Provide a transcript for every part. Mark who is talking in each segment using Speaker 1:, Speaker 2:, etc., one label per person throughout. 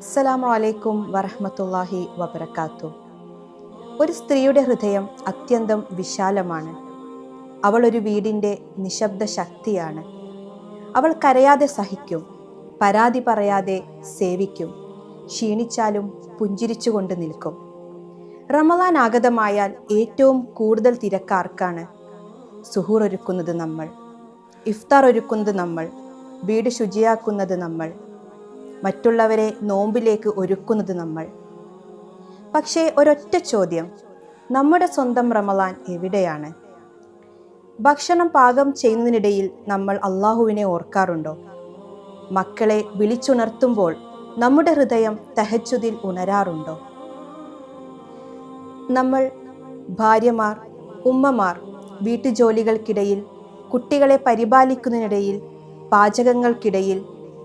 Speaker 1: അസ്സലാമു അലൈക്കും വറഹ്മത്തുള്ളാഹി വബറകാതുഹു. ഒരു സ്ത്രീയുടെ ഹൃദയം അത്യന്തം വിശാലമാണ്. അവൾ ഒരു വീടിൻ്റെ നിശബ്ദ ശക്തിയാണ്. അവൾ കരയാതെ സഹിക്കും, പരാതി പറയാതെ സേവിക്കും, ക്ഷീണിച്ചാലും പുഞ്ചിരിച്ചുകൊണ്ട് നിൽക്കും. റമളാൻ ആഗതമായാൽ ഏറ്റവും കൂടുതൽ തിരക്കാർക്കാണ്? സുഹൂർ ഒരുക്കുന്നത് നമ്മൾ, ഇഫ്താർ ഒരുക്കുന്നത് നമ്മൾ, വീട് ശുചിയാക്കുന്നത് നമ്മൾ, മറ്റുള്ളവരെ നോമ്പിലേക്ക് ഒരുക്കുന്നത് നമ്മൾ. പക്ഷേ ഒരൊറ്റ ചോദ്യം, നമ്മുടെ സ്വന്തം റമളാൻ എവിടെയാണ്? ഭക്ഷണം പാകം ചെയ്യുന്നതിനിടയിൽ നമ്മൾ അള്ളാഹുവിനെ ഓർക്കാറുണ്ടോ? മക്കളെ വിളിച്ചുണർത്തുമ്പോൾ നമ്മുടെ ഹൃദയം തഹജ്ജുദിൽ ഉണരാറുണ്ടോ? നമ്മൾ ഭാര്യമാർ, ഉമ്മമാർ വീട്ടുജോലികൾക്കിടയിൽ, കുട്ടികളെ പരിപാലിക്കുന്നതിനിടയിൽ, പാചകങ്ങൾക്കിടയിൽ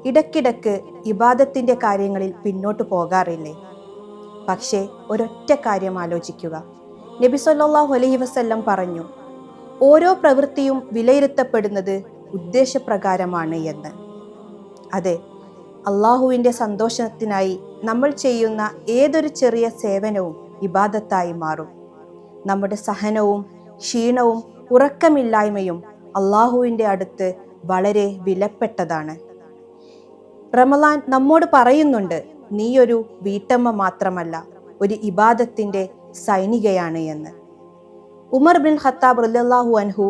Speaker 1: ഇടയ്ക്കിടയ്ക്ക് ഇബാദത്തിൻ്റെ കാര്യങ്ങളിൽ പിന്നോട്ട് പോകാറില്ലേ? പക്ഷേ ഒരൊറ്റ കാര്യം ആലോചിക്കുക. നബി സല്ലല്ലാഹു അലൈഹി വസല്ലം പറഞ്ഞു, ഓരോ പ്രവൃത്തിയും വിലയിരുത്തപ്പെടുന്നത് ഉദ്ദേശപ്രകാരമാണ് എന്ന്. അതെ, അള്ളാഹുവിൻ്റെ സന്തോഷത്തിനായി നമ്മൾ ചെയ്യുന്ന ഏതൊരു ചെറിയ സേവനവും ഇബാദത്തായി മാറും. നമ്മുടെ സഹനവും ക്ഷീണവും ഉറക്കമില്ലായ്മയും അള്ളാഹുവിൻ്റെ അടുത്ത് വളരെ വിലപ്പെട്ടതാണ്. റമളാൻ നമ്മോട് പറയുന്നുണ്ട്, നീയൊരു വീട്ടമ്മ മാത്രമല്ല, ഒരു ഇബാദത്തിൻ്റെ സൈനികയാണ് എന്ന്. ഉമർ ബിൻ ഖത്താബ് റളിയല്ലാഹു അൻഹു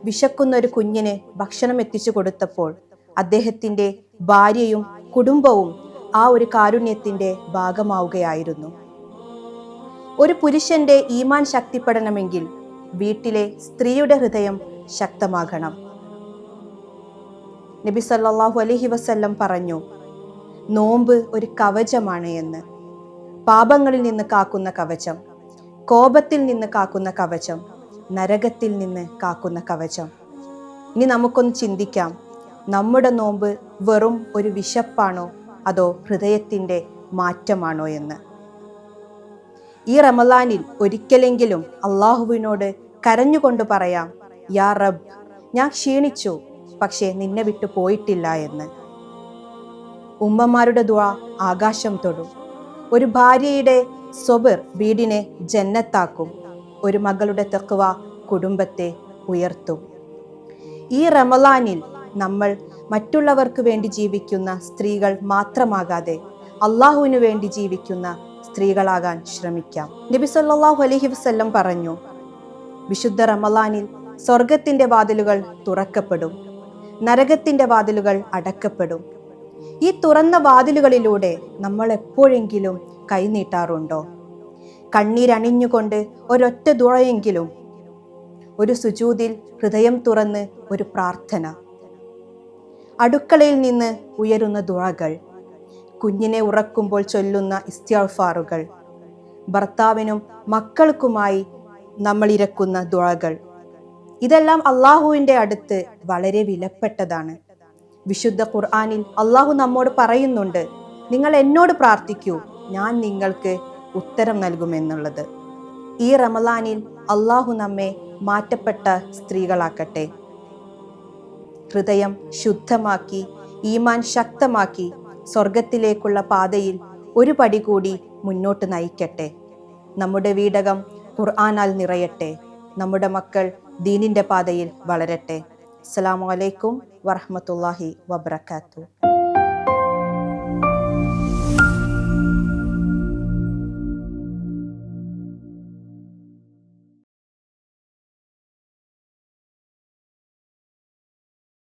Speaker 1: വിശക്കുന്ന ഒരു കുഞ്ഞിന് ഭക്ഷണം എത്തിച്ചു കൊടുത്തപ്പോൾ അദ്ദേഹത്തിൻ്റെ ഭാര്യയും കുടുംബവും ആ ഒരു കാരുണ്യത്തിൻ്റെ ഭാഗമാവുകയായിരുന്നു. ഒരു പുരുഷന്റെ ഈമാൻ ശക്തിപ്പെടണമെങ്കിൽ വീട്ടിലെ സ്ത്രീയുടെ ഹൃദയം ശക്തമാകണം. നബി സല്ലല്ലാഹു അലൈഹി വസല്ലം പറഞ്ഞു, നോമ്പ് ഒരു കവചമാണ് എന്ന്. പാപങ്ങളിൽ നിന്ന് കാക്കുന്ന കവചം, കോപത്തിൽ നിന്ന് കാക്കുന്ന കവചം, നരകത്തിൽ നിന്ന് കാക്കുന്ന കവചം. ഇനി നമുക്കൊന്ന് ചിന്തിക്കാം, നമ്മുടെ നോമ്പ് വെറും ഒരു വിശപ്പാണോ അതോ ഹൃദയത്തിൻ്റെ മാറ്റമാണോ എന്ന്. ഈ റമളാനിൽ ഒരിക്കലെങ്കിലും അള്ളാഹുവിനോട് കരഞ്ഞുകൊണ്ട് പറയാം, യാ റബ്ബ്, ഞാൻ ക്ഷീണിച്ചു, പക്ഷേ നിന്നെ വിട്ടു പോയിട്ടില്ല എന്ന്. ഉമ്മമാരുടെ ദുആ ആകാശം തൊടും. ഒരു ഭാര്യയുടെ സ്വബർ വീടിനെ ജന്നത്താക്കും. ഒരു മകളുടെ തഖ്വ കുടുംബത്തെ ഉയർത്തും. ഈ റമളാനിൽ നമ്മൾ മറ്റുള്ളവർക്ക് വേണ്ടി ജീവിക്കുന്ന സ്ത്രീകൾ മാത്രമാകാതെ അള്ളാഹുവിനു വേണ്ടി ജീവിക്കുന്ന സ്ത്രീകളാകാൻ ശ്രമിക്കാം. നബി സല്ലല്ലാഹു അലൈഹി വസല്ലം പറഞ്ഞു, വിശുദ്ധ റമളാനിൽ സ്വർഗത്തിൻ്റെ വാതിലുകൾ തുറക്കപ്പെടും, നരകത്തിൻ്റെ വാതിലുകൾ അടക്കപ്പെടും. ഈ തുറന്ന വാതിലുകളിലൂടെ നമ്മൾ എപ്പോഴെങ്കിലും കൈനീട്ടാറുണ്ടോ? കണ്ണീരണിഞ്ഞുകൊണ്ട് ഒരൊറ്റ ദുആയെങ്കിലും, ഒരു സുജൂദിൽ ഹൃദയം തുറന്ന് ഒരു പ്രാർത്ഥന, അടുക്കളയിൽ നിന്ന് ഉയരുന്ന ദുആകൾ, കുഞ്ഞിനെ ഉറക്കുമ്പോൾ ചൊല്ലുന്ന ഇസ്തിഗ്ഫാറുകൾ, ഭർത്താവിനും മക്കൾക്കുമായി നമ്മൾ ഇരക്കുന്ന ദുആകൾ, ഇതെല്ലാം അള്ളാഹുവിൻ്റെ അടുത്ത് വളരെ വിലപ്പെട്ടതാണ്. വിശുദ്ധ ഖുർആനിൽ അള്ളാഹു നമ്മോട് പറയുന്നുണ്ട്, നിങ്ങൾ എന്നോട് പ്രാർത്ഥിക്കൂ, ഞാൻ നിങ്ങൾക്ക് ഉത്തരം നൽകുമെന്നുള്ളത്. ഈ റമളാനിൽ അള്ളാഹു നമ്മെ മാറ്റപ്പെട്ട സ്ത്രീകളാക്കട്ടെ. ഹൃദയം ശുദ്ധമാക്കി, ഈമാൻ ശക്തമാക്കി, സ്വർഗത്തിലേക്കുള്ള പാതയിൽ ഒരു പടി കൂടി മുന്നോട്ട് നയിക്കട്ടെ. നമ്മുടെ വീടകം ഖുർആനാൽ നിറയട്ടെ. നമ്മുടെ മക്കൾ ദീനിൻ്റെ പാതയിൽ വളരട്ടെ. അസ്സലാമു അലൈക്കും വറഹ്മത്തുള്ളാഹി വബറകാതുഹു.